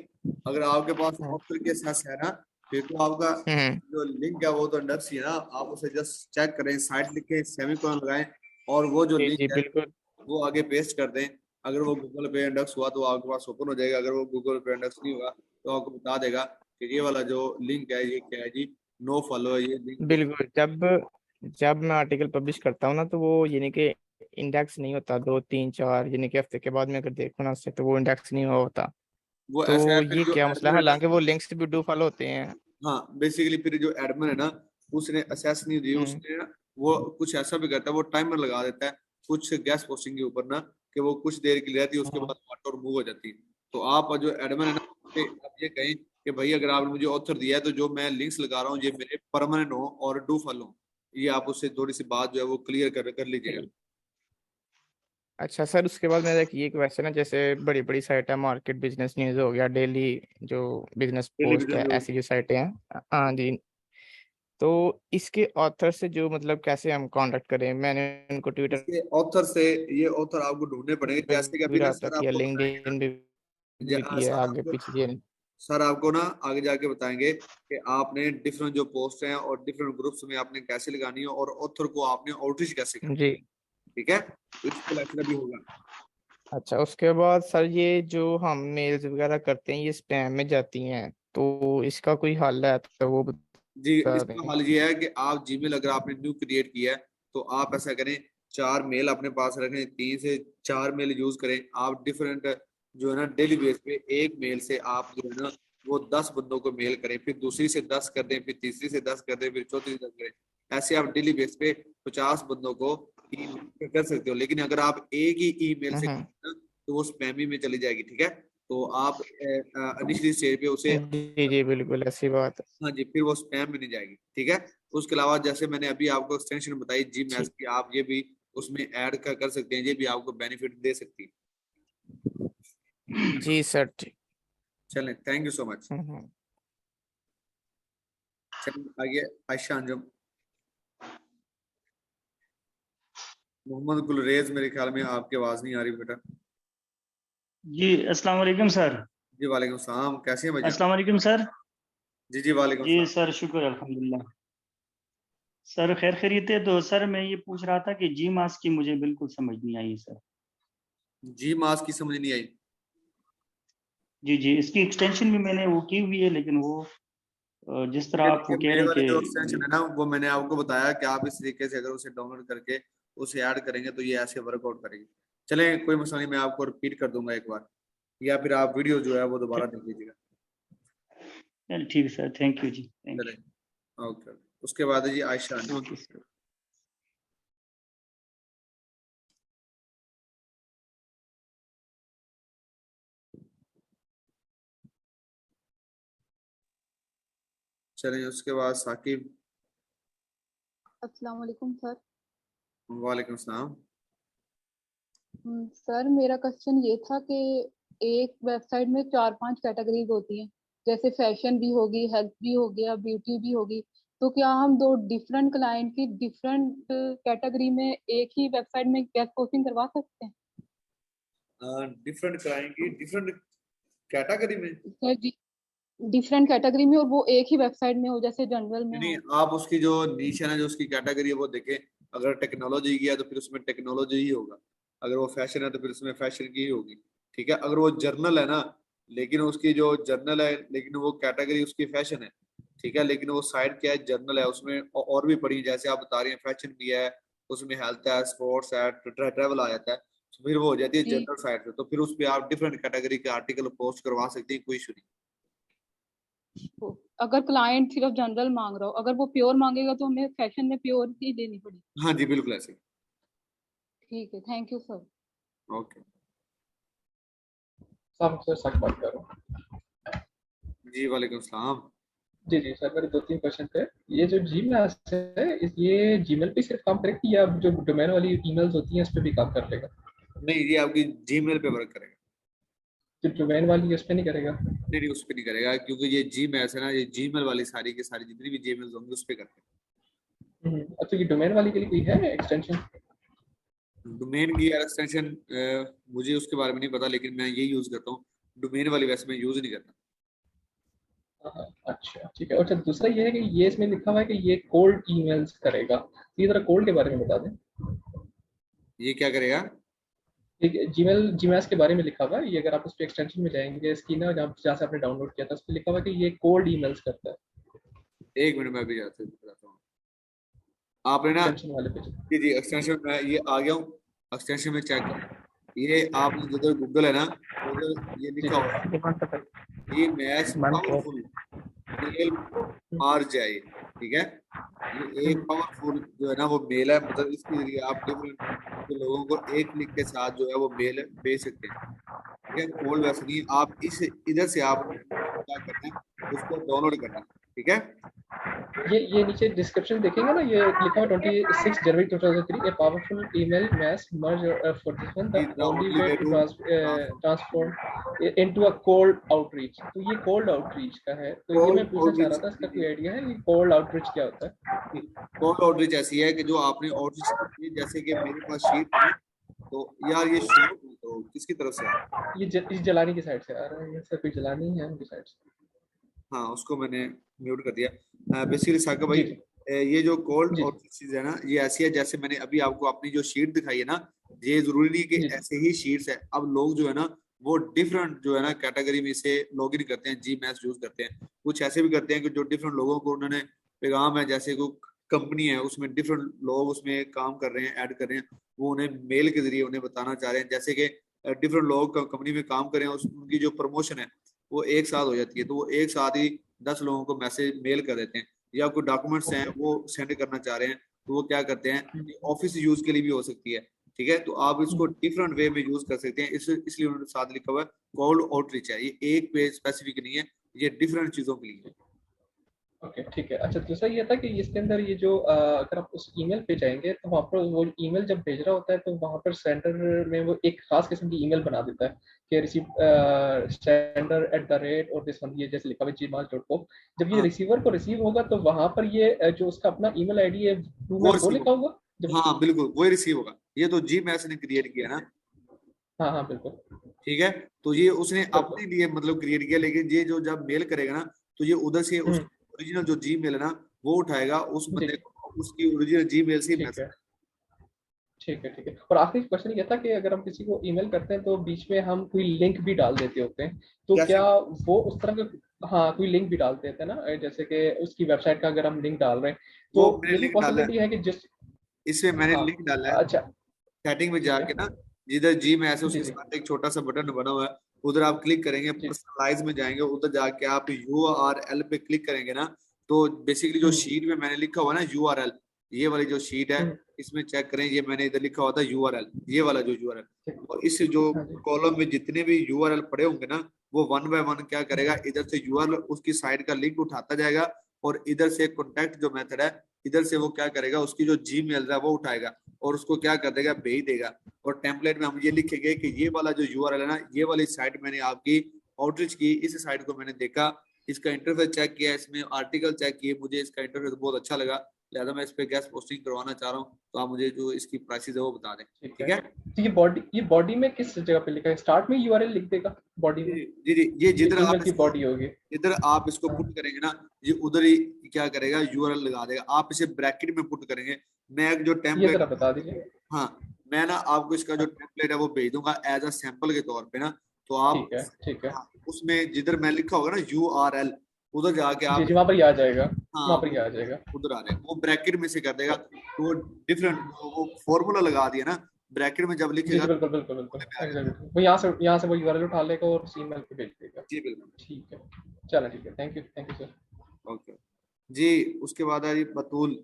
अगर आपके पास हम्म ऑथर के साथ है ना, फिर तो आपका हम्म, जो लिंक है वो तो इंडेक्स ही है ना। आप उसे जस्ट चेक करें, साइट लिखें, सेमीकोलन लगाएं, और वो जो जी लिंक जी है बिल्कुल। वो आगे पेस्ट कर दें। अगर वो गूगल पे इंडेक्स हुआ तो आपके पास ओपन हो जाएगा, अगर वो गूगल पे इंडेक्स नहीं हुआ तो आपको बता देगा कि ये वाला जो लिंक है ये क्या है जी, नो फॉलो है ये लिंक। बिल्कुल, जब जब मैं आर्टिकल पब्लिश करता हूँ ना तो वो यानी कि इंडेक्स नहीं होता। दो तीन चार यानी कि हफ्ते के बाद मैं अगर देखूँ ना उससे, तो वो इंडेक्स नहीं हुआ होता। वो ऐसा है तो फिर ये जो क्या मसला है? एडमिन है ना, हालांकि वो लिंक्स भी डू फॉलो होते हैं। हाँ बेसिकली फिर जो एडमिन है ना, उसने असेस नहीं दी, हम्म उसने ना वो कुछ ऐसा भी करता है, वो टाइमर लगा देता है कुछ गैस पोस्टिंग के ऊपर ना, कि वो कुछ देर के लिए रहती है, उसके हम्म, बाद ऑटो रिमूव हो जाती है। तो आप जो एडमिन है ना, उससे आप ये कहें कि भाई अगर आपने मुझे ऑथर दिया है तो जो मैं लिंक्स लगा रहा हूँ ये मेरे परमानेंट हो और डू फॉलो। ये आप उससे थोड़ी सी बात जो है वो क्लियर कर लीजिएगा। ठीक। अच्छा सर, उसके बाद मेरा एक ये क्वेश्चन है, जैसे बड़ी बड़ी साइट है, मार्केट बिजनेस न्यूज़ हो गया, डेली जो बिजनेस डेली पोस्ट है, बिजनेस, ऐसी जो साइटें हैं, हाँ जी, तो इसके ऑथर से जो मतलब कैसे हम कांटेक्ट करें? मैंने उनको ट्विटर इसके ऑथर से, ये ऑथर आपको ढूंढने पड़ेंगे, पे जैसे कि भी अभी ना रहा सर किया, आपको बताएंगे लिंक्डइन भी ना, किया, आगे पीछे ये। सर आपको ना आगे जाके बताएंगे कि आपने डिफरेंट जो पोस्ट हैं और डिफरेंट ग्रुप्स में आपने कैसे लगानी है, और ऑथर को आपने आउटरीच कैसे करना जी। है। ठीक है, तो इसका लेक्चर भी होगा। अच्छा, उसके बाद सर ये जो हम मेल्स वगैरह करते हैं ये स्पैम में जाती हैं, तो इसका कोई हल है तो वो जी बता इसका दें। हल ये है कि आप जीमेल अगर आपने न्यू क्रिएट किया है तो आप ऐसा करें, 4 मेल अपने पास रखें, 3 से 4 मेल यूज करें आप डिफरेंट, जो है ना डेली बेस पे एक मेल से आप जो है ना वो 10 बंदों को मेल करें, फिर दूसरी से 10 कर दें, फिर तीसरी से 10 कर दें, फिर चौथी से 10 करें। ऐसे आप डेली बेस पे 50 बंदों को ईमेल कर सकते हो। लेकिन अगर आप एक ही ईमेल से हम्म करें ना, तो वो स्पैमी में चली जाएगी। ठीक है, तो आप इनिशियली स्टेज पे उसे, जी जी बिल्कुल, ऐसी बात है। हाँ जी, फिर वो स्पैम में नहीं जाएगी। ठीक है, उसके अलावा जैसे मैंने अभी आपको एक्सटेंशन बताई जी मैथ ठीक। की, आप ये भी उसमें ऐड कर सकते हैं, ये भी आपको बेनिफिट दे सकती है। जी सर, ठीक। चलें, थैंक यू सो मच। हम्म। चलिए आगे, आयशा अंजुम। मोहम्मद गुलरेज, मेरे ख्याल में आपकी आवाज नहीं आ रही बेटा। जी अस्सलाम वालेकुम सर। जी वालेकुम सलाम, कैसे हैं भाईजान? अस्सलाम वालेकुम सर। जी जी वालेकुम जी सलाम। सर, शुक्र अल्हम्दुलिल्लाह। सर खैर खैरियत है। तो सर मैं ये पूछ रहा था कि जी मास की मुझे बिल्कुल समझ नहीं आई सर। जी मास की समझ नहीं आई? जी जी, इसकी एक्सटेंशन भी मैंने वो की हुई है, लेकिन वो जिस तरह ये आप वो देखिए कह मेरे रहे हैं वाले जो एक्सटेंशन कि है ना, वो मैंने आपको बताया कि आप इस तरीके से अगर उसे डाउनलोड करके उसे ऐड करेंगे तो ये ऐसे वर्कआउट करेगी। चलें कोई मसला नहीं, मैं आपको रिपीट कर दूंगा एक बार, या फिर आप वीडियो जो है वो दोबारा देख लीजिएगा। चल ठीक है सर, थैंक यू जी, थैंक चलें, ओके। उसके बाद है जी आयशा यू। अंजुम। Okay sir. चलें उसके बाद साकिब। अस्सलाम वालेकुम सर। वालेकुम सलाम। सर मेरा क्वेश्चन ये था कि एक वेबसाइट में 4-5 कैटेगरीज होती हैं, जैसे फैशन भी होगी, हेल्थ भी हो गया, ब्यूटी भी होगी। तो क्या हम दो डिफरेंट क्लाइंट की डिफरेंट कैटेगरी में एक ही वेबसाइट में गेस्ट पोस्टिंग करवा सकते हैं? डिफरेंट कराएंगी डिफरेंट कैटेगरी में? सर जी, डिफरेंट कैटेगरी में और वो एक ही वेबसाइट में हो, जैसे जनरल में नहीं, हो। आप उसकी जो नीश है ना, जो उसकी कैटेगरी है वो देखें। अगर टेक्नोलॉजी की है तो फिर उसमें टेक्नोलॉजी ही होगा। अगर वो फैशन है तो फिर उसमें फैशन की ही होगी। ठीक है, अगर वो जर्नल है ना, लेकिन उसकी जो जर्नल है, लेकिन वो कैटेगरी उसकी फैशन है। ठीक है, लेकिन वो साइड क्या है, जर्नल है, उसमें और भी पड़ी जैसे आप बता रही हैं, फैशन भी है, उसमें हेल्थ है, स्पोर्ट्स है, ट्रैवल आ जाता है, तो फिर वो हो जाती है जी, जनरल साइड से। तो फिर उस पर आप डिफरेंट कैटेगरी के आर्टिकल पोस्ट करवा सकते हैं, कोई इशू नहीं। तो अगर क्लाइंट सिर्फ जनरल मांग रहा हो, अगर वो प्योर मांगेगा तो हमें फैशन में प्योर ही देनी पड़ेगी। हाँ जी, बिल्कुल ऐसे। ठीक है, thank you sir. Okay sir Saqib बात कर रहा हूँ। जी, वालेकुम सलाम। जी जी सर, मेरे 2-3 क्वेश्चन थे। ये जो जीमेल है, ये जीमेल पे सिर्फ काम करेगी या जो डोमेन वाली ईमेल्स होती हैं उस पर भी काम कर लेगा? नहीं, ये आपकी जीमेल पे वर्क करेगा। जो डोमेन वाली है उस पर नहीं करेगा? नहीं नहीं, उस पर नहीं करेगा, क्योंकि ये जीमेल है ना, ये जीमेल वाली सारी की सारी जितनी भी जीमेल होंगी उस पर करते अच्छा, ये डोमेन वाली के लिए कोई है एक्सटेंशन? हैं। डोमेन की एक्सटेंशन मुझे उसके बारे में नहीं पता, लेकिन मैं ये यूज करता हूँ। डोमेन वाली वैसे मैं यूज नहीं करता। अच्छा ठीक है। अच्छा, दूसरा ये है कि ये इसमें लिखा हुआ है कि ये कोल्ड ईमेल्स करेगा, तो ये जरा कोल्ड के बारे में बता दें। ये क्या करेगा? जीमेल जीमेल्स के बारे में लिखा हुआ है, ये अगर आप उस पर एक्सटेंशन में जाएंगे इसकी ना, जहाँ से आपने डाउनलोड किया था उस पर लिखा हुआ है कि ये कोल्ड ईमेल्स करता है। एक मिनट में अभी जाते बताता हूँ। आपने ना, एक्सटेंशन वाले पे जी जी, एक्सटेंशन में ये आ गया हूँ। एक्सटेंशन में चेक करो। ये आपने जिधर गूगल है ना, उधर ये जी लिखा हुआ है, ये मैच पावरफुल मेल मार जाए। ठीक है, ये एक पावरफुल जो है ना वो मेल है, मतलब इसके जरिए आप डिफरेंट लोगों को एक क्लिक के साथ जो है वो मेल भेज सकते हैं। ठीक है, कोल्ड वैसे नहीं, आप इस इधर से आप क्या करना है, उसको डाउनलोड करना है। ठीक है, ये नीचे डिस्क्रिप्शन देखेंगे ना, ये लिखा हुआ 26 जनवरी 2003, a powerful email mass merge for this one, the the only only way way to to transform transform into a cold outreach. तो ये कोल्ड आउटरीच का है, तो ये मैं कोल्ड पूछना चाह आउटरीच। रहा था, इसका कोई आइडिया है कि कोल्ड आउटरीच क्या होता है? कोल्ड आउटरीच ऐसी है कि जो आपने आउटरीच की है, जैसे कि मेरे पास शीट है ना, तो यार ये शो तो किसकी तरफ से आ रहा है? इस जलानी की साइड से आ रहा है, ये सर कोई जलानी है उनकी साइड से। हाँ, उसको मैंने म्यूट कर दिया। बेसिकली साका भाई, जी जी ये जो कोल्ड जी आउटरीच चीज है ना, ये ऐसी है जैसे मैंने अभी आपको अपनी जो शीट दिखाई है ना, ये जरूरी नहीं कि जी जी ऐसे ही शीट्स है। अब लोग जो है ना, वो डिफरेंट जो है ना कैटेगरी में से लॉग इन करते हैं, जी मैच यूज करते हैं। कुछ ऐसे भी करते हैं कि जो डिफरेंट लोगों को उन्होंने पैगाम है, जैसे कोई कंपनी है उसमें डिफरेंट लोग उसमें काम कर रहे हैं, ऐड कर रहे हैं, वो उन्हें मेल के जरिए उन्हें बताना चाह रहे हैं, जैसे कि डिफरेंट लोग कंपनी में काम कर रहे हैं, उनकी जो प्रमोशन है वो एक साथ हो जाती है, तो वो एक साथ ही 10 लोगों को मैसेज मेल कर देते हैं। या कोई डॉक्यूमेंट्स हैं ओके वो सेंड करना चाह रहे हैं, तो वो क्या करते हैं, ऑफिस यूज के लिए भी हो सकती है। ठीक है, तो आप इसको डिफरेंट वे में यूज कर सकते हैं, इसलिए उन्होंने साथ लिखा हुआ है कॉल्ड आउटरीच है। ये एक पे स्पेसिफिक नहीं है, ये डिफरेंट चीजों के लिए है। ओके ठीक है। अच्छा, दूसरा ये था कि इसके अंदर ये जो अगर आप उस ईमेल पे जाएंगे तो वहाँ पर वो ईमेल जब भेज रहा होता है तो वहाँ पर सेंडर में वो एक खास किस्म की ईमेल बना देता है कि receive sender at the rate और दिस वन, ये जैसे लिखा हुआ gmail.com। जब ये हाँ, रिसीवर को रिसीव होगा तो वहाँ पर ये जो उसका अपना ईमेल आईडी है वो वो रिसीव लिखा होगा। होगा जब। हाँ बिल्कुल, वो रिसीव होगा। ये तो जी मैच ने क्रिएट किया ना। हाँ हाँ बिल्कुल ठीक है, तो ये उसने बिल्कुल। अपने लिए मतलब क्रिएट किया, लेकिन ये जो जब मेल करेगा ना, तो ये उधर से हम्म, उसकी ओरिजिनल जो जी मेल है ना, वो उठाएगा उस जी बंदे जी को, उसकी ओरिजिनल जी मेल से ठीक मैसेज। है ठीक है ठीक है। और आखिरी क्वेश्चन ये था कि अगर हम किसी को ईमेल करते हैं तो बीच में हम कोई लिंक भी डाल देते होते हैं, तो कैसे? क्या वो उस तरह का, हाँ कोई लिंक भी डाल देते हैं ना, जैसे कि उसकी वेबसाइट का अगर हम लिंक डाल रहे हैं वो तो मैंने ये भी लिंक डाला है, पॉसिबिलिटी है कि जिस। इसमें मैंने हाँ लिंक डाला है अच्छा सेटिंग में ठीक है। जाके ना, जिधर जी मैच है जी उसके जी साथ एक छोटा सा बटन बना हुआ है, उधर आप क्लिक करेंगे, जी पर्सनलाइज में जाएंगे, उधर जाके आप URL पे क्लिक करेंगे ना, तो बेसिकली जो हम्म शीट में मैंने लिखा हुआ ना URL, ये वाली जो शीट है, हम्म, इसमें चेक करें, ये मैंने इधर लिखा हुआ था URL, ये वाला जो URL, ठीक। और इस जो हाँ जी कॉलम में जितने भी URL पड़े होंगे ना, वो वन बाय वन क्या करेगा, इधर से URL उसकी साइट का लिंक उठाता जाएगा, और इधर से कॉन्टैक्ट जो मेथड है, इधर से वो क्या करेगा, उसकी जो जीमेल है वो उठाएगा और उसको क्या कर देगा, भेज देगा। और टेम्पलेट में हम ये लिखेंगे कि ये वाला जो यूआरएल है ना, ये वाली साइट मैंने आपकी आउटरीच की, इस साइट को मैंने देखा, इसका इंटरफेस चेक किया, इसमें आर्टिकल चेक किए, मुझे इसका इंटरफेस बहुत अच्छा लगा, लिहाजा मैं इस पे गेस्ट पोस्टिंग करवाना चाह रहा हूँ, तो आप मुझे जो इसकी प्राइसेस है वो बता दें। ठीक है। तो ये बॉडी में किस जगह पे लिखा है? स्टार्ट में यूआरएल लिख देगा बॉडी में? जी जी, ये जिधर आप की बॉडी होगी, इधर आप इसको पुट करेंगे ना, ये उधर ही क्या करेगा, यूआरएल लगा देगा। आप इसे ब्रैकेट में पुट करेंगे। मैं एक जो ये टेम्पलेट, जरा बता दीजिए। हाँ, मैं ना आपको इसका जो टेम्पलेट है वो भेज दूंगा एज अ सैंपल के तौर पे ना, तो आप ठीक है। हाँ, उसमें जिधर मैं लिखा होगा ना URL, उधर जाके आप जी वहाँ पर ही आ जाएगा, हाँ वहाँ पर ही आ जाएगा। उधर आ जाएगा, वो ब्रैकेट में से कर देगा, तो वो डिफरेंट वो फॉर्मूला लगा दिया ना ब्रैकेट में, जब जी लिखेगा बिल्कुल exactly। वो यहाँ से वो यूआरएल उठा लेगा और ईमेल पे भेज देगा। जी बिल्कुल। ठीक है, चलो ठीक है, थैंक यू सर। ओके जी, उसके बाद आ रही बतूल।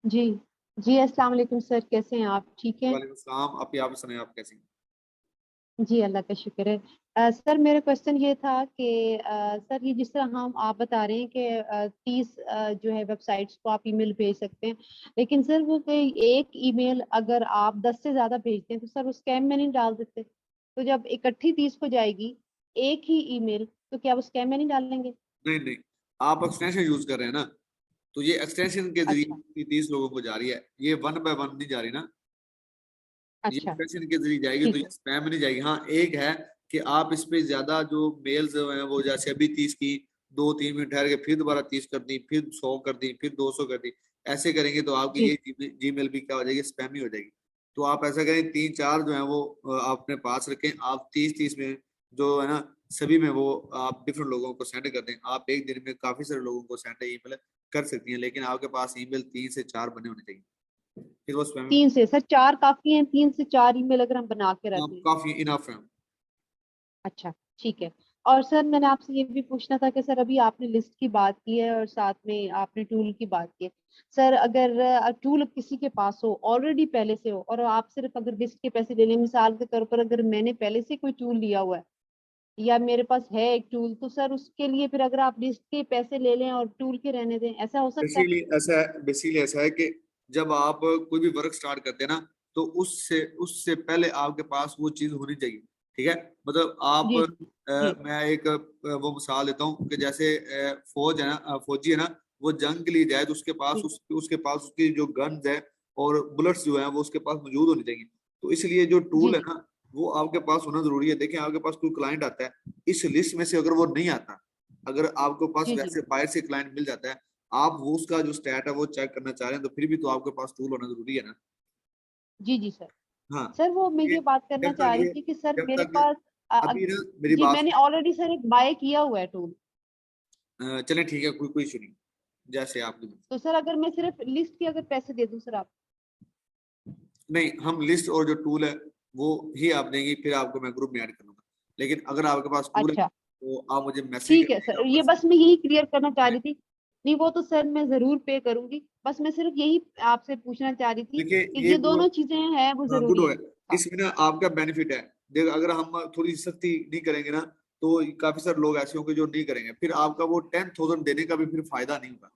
जी अस्सलाम वालेकुम सर, कैसे हैं आप? ठीक हैं? वालेकुम सलाम, आप सुनाए, आप कैसे हैं? जी अल्लाह का शुक्र है। सर मेरा क्वेश्चन ये था कि सर ये जिस तरह आप बता रहे हैं कि 30 जो है वेबसाइट्स को आप ईमेल भेज सकते हैं, लेकिन सर वो कोई एक ईमेल अगर आप 10 से ज़्यादा भेजते हैं तो सर वो स्कैम में नहीं डाल देते? तो जब इकट्ठी 30 को जाएगी एक ही ईमेल, तो क्या वो स्कैम में नहीं डालेंगे? नहीं, आप एक्सटेंशन यूज कर रहे हैं ना, तो ये एक्सटेंशन के अच्छा जरिए 30 लोगों को जा रही है, ये 1 बाय 1 नहीं जा रही ना, ये अच्छा एक्सटेंशन के जरिए जाएगी, तो ठीक ये है। स्पैम में नहीं जाएगी। हाँ एक है कि आप इस पे ज्यादा जो मेल्स हैं वो जैसे अभी 30 की, 2-3 मिनट ठहर के फिर दोबारा 30 कर दी, फिर 100 कर दी, फिर 200 कर दी, ऐसे करेंगे तो आपकी जी ये जीमेल भी क्या हो जाएगी, स्पैम ही हो जाएगी। तो आप ऐसा करें, 3-4 जो है वो आप अपने पास रखें, आप 30 में जो है ना सभी में वो आप डिफरेंट लोगों को सेंड कर दें। आप एक दिन में काफी सारे लोगों को सेंड ईमेल कर सकती हैं, लेकिन आपके पास ईमेल 3 से 4 बने होने चाहिए, फिर वो स्पैम 3 से सर 4 काफी हैं? 3 से 4 ईमेल अगर हम बना के रख लें? काफी इनफ है। अच्छा ठीक है। और सर मैंने आपसे ये भी पूछना था कि सर अभी आपने लिस्ट की बात की है और साथ में आपने टूल की बात की है। सर अगर टूल किसी के पास हो ऑलरेडी पहले से हो और आप सिर्फ अगर लिस्ट के पैसे ले लें, मिसाल के तौर पर अगर मैंने पहले से कोई टूल लिया हुआ है या मेरे पास है एक टूल, तो सर उसके लिए फिर अगर आप लिस्ट के पैसे ले लें और टूल के रहने दें, ऐसा हो सकता है? बेसिकली ऐसा है कि जब आप कोई भी वर्क स्टार्ट करते हैं ना, तो उससे उससे पहले आपके पास वो चीज होनी चाहिए। ठीक है, मतलब आप जी जी जी मैं एक वो मिसाल देता हूँ कि जैसे फौज है ना, फौजी है ना, वो जंग के लिए जाए तो उसके पास जी उसके पास उसकी जो गन्स है और बुलेट्स जो है वो उसके पास मौजूद होनी चाहिए। तो इसलिए जो जी टूल है ना वो आपके पास होना जरूरी है। देखें, आपके पास कोई क्लाइंट आता है, इस लिस्ट में से अगर वो नहीं आता, अगर आपके पास जी जी वैसे बाहर से क्लाइंट मिल जाता है, आप वो उसका जो स्टैट है वो चेक करना चाह रहे हैं, तो फिर भी तो आपके पास टूल होना जरूरी है ना। जी जी सर। हाँ, सर वो मैं ये ये बात करना जब चाह तक रही ये थी कि सर जब मेरे तक पास अभी ना मेरी जी बात मैंने ऑलरेडी सर एक बाय किया हुआ है टूल। चलें ठीक है, कोई इशू नहीं, जैसे आपने तो सर अगर मैं सिर्फ लिस्ट के अगर पैसे दे दूं सर आप? नहीं, हम लिस्ट और जो टूल है वो ही आप देंगी, फिर आपको मैं ग्रुप में ऐड कर लूंगा। लेकिन अगर आपके पास टूल है अच्छा तो आप मुझे मैसेज ठीक कर है दीजिएगा सर, ये WhatsApp बस मैं यही क्लियर करना चाह में। रही थी। नहीं वो तो सर मैं जरूर पे करूंगी, बस मैं सिर्फ यही आपसे पूछना चाह रही थी देखिए कि ये ये दोनों चीजें हैं वो गुड जरूरी हो है। गया, हाँ इसमें ना आपका बेनिफिट है। देख, अगर हम थोड़ी सख्ती नहीं करेंगे ना, तो काफी सारे लोग ऐसे होंगे जो नहीं करेंगे, फिर आपका वो 10,000 देने का भी फिर फायदा नहीं होगा।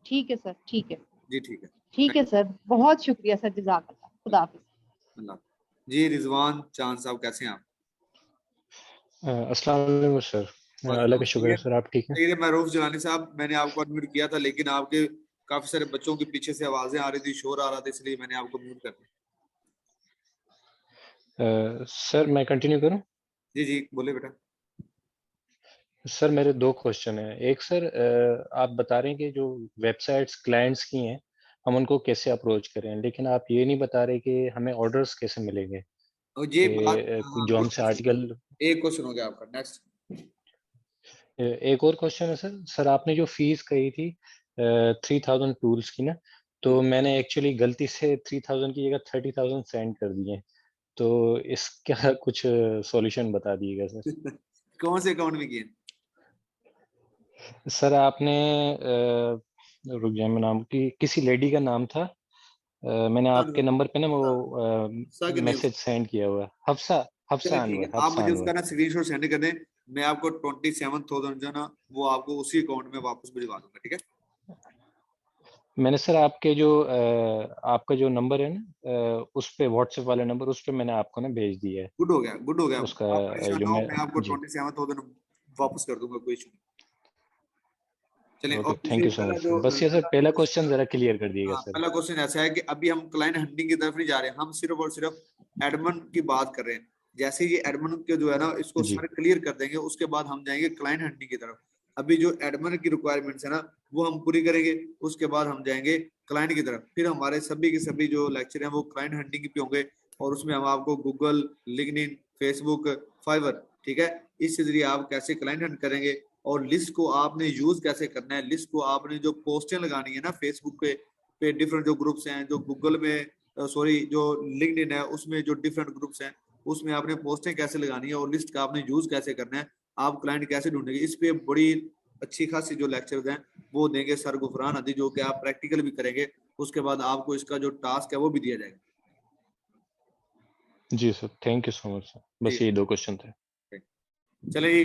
ठीक है सर, ठीक है। जी ठीक है, ठीक है सर, बहुत शुक्रिया सर, जज़ाकल्लाह, खुदा हाफिज। अल्लाह। जी रिजवान चांद साहब, कैसे हैं आप? अस्सलाम वालेकुम सर, अल्लाह का शुक्र है सर, आप ठीक हैं? ये मरूफ जलानी साहब, मैंने आपको अनम्यूट किया था, लेकिन आपके काफी सारे बच्चों के पीछे से आवाजें आ रही थी, शोर आ रहा था, इसलिए मैंने आपको म्यूट कर दिया। सर मैं कंटिन्यू करूं? जी जी बोले बेटा। सर मेरे दो क्वेश्चन हैं। एक सर, आप बता रहे हैं कि जो वेबसाइट्स क्लाइंट्स की हैं हम उनको कैसे अप्रोच करें, लेकिन आप ये नहीं बता रहे कि हमें ऑर्डर्स कैसे मिलेंगे, और ये बात, कि हाँ, जो गुड हमसे क्वेश्चन, आर्टिकल। एक क्वेश्चन हो गया आपका, नेक्स्ट। एक और क्वेश्चन है सर। सर आपने जो फीस कही थी 3000 टूल्स की ना, तो मैंने एक्चुअली गलती से 3000 की जगह 30,000 सेंड कर दिए, तो इसका कुछ सॉल्यूशन बता दिएगा सर। कौन से अकाउंट में किए? सर आपने रुक जाए, मैं नाम की किसी लेडी का नाम था, मैंने आपके नंबर पे ना वो हफ्सा के नेम से, मैसेज सेंड किया हुआ है। हफ्सा चलिए हफ्सा ठीक अनवर, है, आप हफ्सा मुझे अनवर। उसका ना स्क्रीनशॉट सेंड कर दें, मैं आपको 27,000 जो है ना वो आपको उसी अकाउंट में वापस भिजवा दूंगा, ठीक है। मैंने सर आपके जो आपका जो नंबर है ना उस पे व्हाट्सएप वाले नंबर उस पे मैंने आपको ना भेज दिया है गुड हो गया, गुड हो गया। उसका आप परेशान जो ना हो, मैं मैं आपको जी 27,000 वापस कर दूंगा, कोई इशू नहीं। चलिए, ओके और थैंक यू सो पहला मच जो बस ये सर पहला क्वेश्चन जरा क्लियर कर दिएगा हाँ, सर। पहला क्वेश्चन ऐसा है कि अभी हम क्लाइंट हंटिंग की तरफ नहीं जा रहे हैं, हम सिर्फ और सिर्फ एडमन की बात कर रहे हैं। जैसे ये एडमन के जो है ना इसको जी सर क्लियर कर देंगे, उसके बाद हम जाएंगे क्लाइंट हंटिंग की तरफ। अभी जो एडमन की रिक्वायरमेंट्स है ना वो हम पूरी करेंगे, उसके बाद हम जाएंगे क्लाइंट की तरफ। फिर हमारे सभी के सभी जो लेक्चर हैं वो क्लाइंट हंटिंग पे होंगे, और उसमें हम आपको गूगल, लिंक्डइन, फेसबुक, फाइवर, ठीक है, इसके जरिए आप कैसे क्लाइंट हंट करेंगे, और लिस्ट को आपने यूज कैसे करना है। लिस्ट को आपने जो पोस्टें लगानी है ना फेसबुक पे डिफरेंट जो ग्रुप्स हैं, जो गूगल में सॉरी जो लिंक्डइन है उसमें जो डिफरेंट ग्रुप्स हैं, उसमें आपने पोस्टें कैसे लगानी है और लिस्ट का आपने यूज कैसे करना है, आप क्लाइंट कैसे ढूंढेंगे, इस पे बड़ी अच्छी खासी जो लेक्चर्स हैं वो देंगे सर गुफरान हदी, जो कि आप प्रैक्टिकल भी करेंगे। उसके बाद आपको इसका जो टास्क है वो भी दिया जाएगा। जी sir thank you so much sir, बस यही 2 क्वेश्चन थे। चलिए,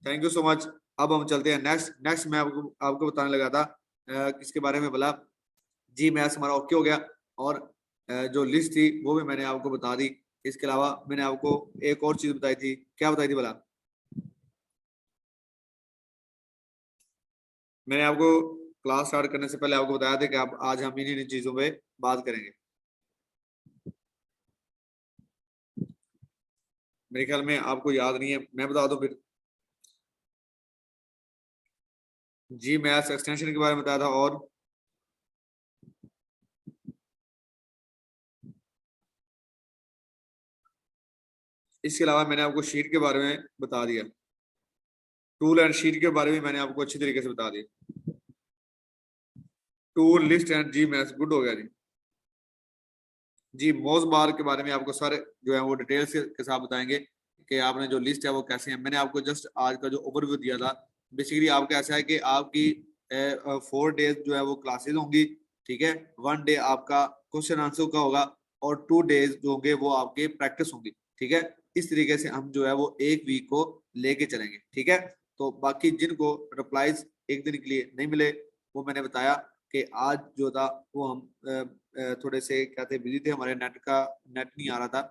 थैंक यू सो मच। अब हम चलते हैं नेक्स्ट मैं आपको बताने लगा था किसके बारे में बोला जी, मैथ्स हमारा ओके हो गया, और जो लिस्ट थी वो भी मैंने आपको बता दी। इसके अलावा मैंने आपको एक और चीज बताई थी, क्या बताई थी बोला, मैंने आपको क्लास स्टार्ट करने से पहले आपको बताया था कि आप आज हम इन्हीं चीजों पे बात करेंगे। मेरे ख्याल में आपको याद नहीं है, मैं बता दूं फिर। जी मैथ्स एक्सटेंशन के बारे में बताया था, और इसके अलावा मैंने आपको शीट के बारे में बता दिया, टूल एंड शीट के बारे में मैंने आपको अच्छी तरीके से बता दिया। Tool, list and G maths, good हो गया जी। जी मोज बार के बारे में आपको सारे जो है वो डिटेल्स के साथ बताएंगे कि आपने जो लिस्ट है वो कैसे है। मैंने आपको जस्ट आज का जो ओवरव्यू दिया था, बेसिकली आपका ऐसा है कि आपकी 4 डेज जो है वो क्लासेस होंगी, ठीक है, 1 डे आपका क्वेश्चन आंसर का होगा, और 2 डेज जो होंगे वो आपके प्रैक्टिस होंगी, ठीक है। इस तरीके से हम जो है वो एक वीक को लेके चलेंगे, ठीक है। तो बाकी जिनको रिप्लाईज एक दिन के लिए नहीं मिले, वो मैंने बताया कि आज जो था वो हम थोड़े से क्या थे, बिजी थे, हमारे नेट नहीं आ रहा था।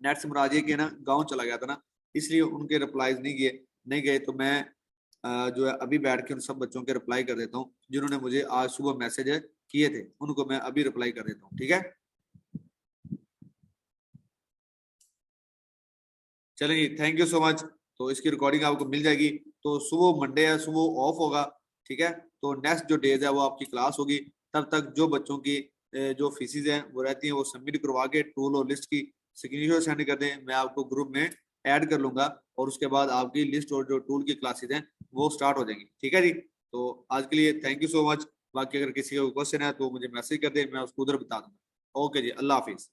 नेट से मुराद ये कि ना गांव चला गया था ना, इसलिए उनके रिप्लाईज नहीं गए। तो मैं जो है अभी बैठ के उन सब बच्चों के रिप्लाई कर देता हूँ जिन्होंने मुझे आज सुबह मैसेज किए थे, उनको मैं अभी रिप्लाई कर देता हूँ, ठीक है। चलिए, थैंक यू सो मच। तो इसकी रिकॉर्डिंग आपको मिल जाएगी। तो सुबह मंडे है, सुबह ऑफ होगा, ठीक है। तो नेक्स्ट जो डेज है वो आपकी क्लास होगी। तब तक जो बच्चों की जो फीसिस हैं वो रहती हैं वो सबमिट करवा के टूल और लिस्ट की स्क्रीनशॉट सेंड कर दें, मैं आपको ग्रुप में ऐड कर लूंगा, और उसके बाद आपकी लिस्ट और जो टूल की क्लासेस हैं वो स्टार्ट हो जाएंगी, ठीक है जी। तो आज के लिए थैंक यू सो मच। बाकी अगर किसी का क्वेश्चन है तो मुझे मैसेज कर दे, मैं उसको उधर बता दूंगा। ओके जी, अल्लाह हाफिज।